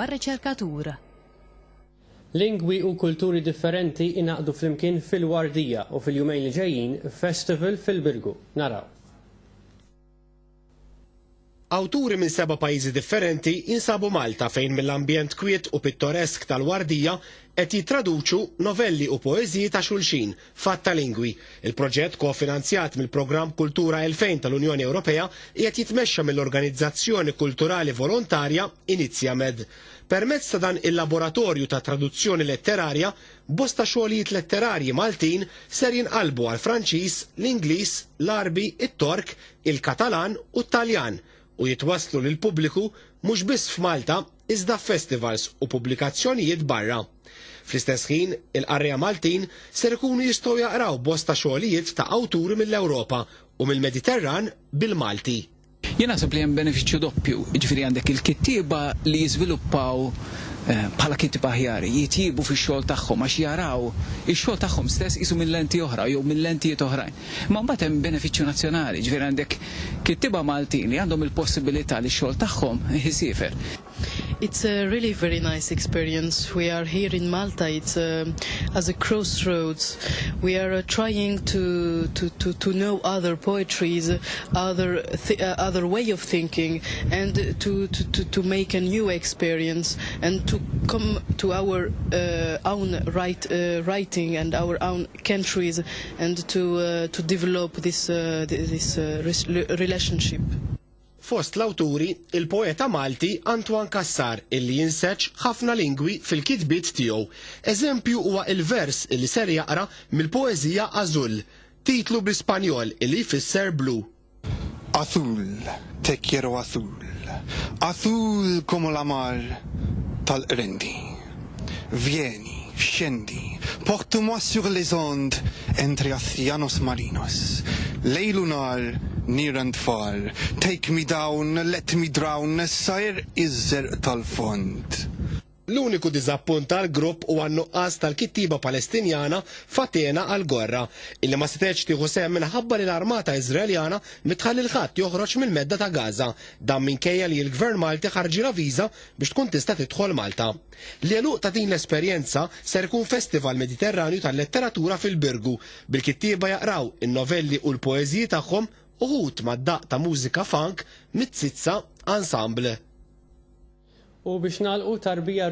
mar-riċerkatur. Lingwi u kulturi differenti inaqdu flimkien fil-Wardija u fil-jumejn li ġejjin festival fil-Birgu. Naraw. Awturi minn 7 pajjiżi differenti jinsabu Malta fejn mill-ambjent kwiet u pittoresk tal-Wardija qed jittraduċu novelli u poeżiji ta' xulxin fatta lingwi. Il-proġett kofinanzjat mill-Programm Kultura 2000 tal-Unjoni Ewropea qiegħed jitmexxa mill-Organizzazzjoni Kulturali Volontarja Inizjamed. Permezz ta' dan il-laboratorju ta' traduzzjoni letterarja, bosta xogħlijiet letterarji Maltin ser jinqalbu għal Franċiż, l-Ingliż, l-Arbi, it-Tork, il-Katalan u t-Taljan u jitwasslu lil pubbliku mhux biss f'Malta iżda f'festivals u pubblikazzjonijiet barra. Fl-istess ħin, il-qarrija Maltin ser ikunu jistgħu jaqraw bosta xogħlijiet ta' awturi mill-Ewropa u mill-Mediterran bil-Malti. Jien naħseb li hemm benefiċċju doppju, jiġifieri għandek il-kittieba li jiżviluppaw bħala kittiba aħjar, jitjiebu fix-xogħol tagħhom għax jaraw ix-xogħol tagħhom stess qisu minn lenti oħra jew minn lentijiet oħrajn. Ma mbagħad hemm benefiċċju nazzjonali, jiġifieri għandek kittieba Maltin li għandhom il-possibilità li x-xogħol tagħhom isiefer. It's a really very nice experience. We are here in Malta. It's as a crossroads. We are trying to know other poetries, other way of thinking, and to make a new experience and to come to our own writing and our own countries and to develop this relationship. Fost l-awturi, il-poeta Malti Antoine Cassar illi jinseċ ħafna lingwi fil-kitbiet tiegħu. Eżempju huwa il-vers illi ser jaqra mill-poeżija Azul, titlu bl-Ispanjol illi jfisser blu. Azul, te quiero azul. Azul como la mar tal-rendi. Vieni, scendi, porte-moi sur les ondes entre océanos marinos. Lej lunar, near and far, take me down, let me drown, sajr iż-żerq tal-fond. L-uniku diżappunt tal-grupp huwa n-nuqqas tal-kittiba Palestinjana Fatena Al-Gorra, illi ma setgħetx tieħu sehem minħabba li l-Armata Iżraeljana mitħalli l-ħadd joħroġ mill-medda ta' Gaza, dan minkejja li l-Gvern Malti ħarġilha viża biex tkun tista' tidħol Malta. L-għeluq ta' din l-esperjenza ser ikun Festival Mediterranju tal-Letteratura fil-Birgu, bil-kittiba jaqraw in-novelli u l-poeżiji tagħhom uħud mad-daqq ta' mużika funk mit-Tsitsa Ensemble. U biex nagħlqu tarbija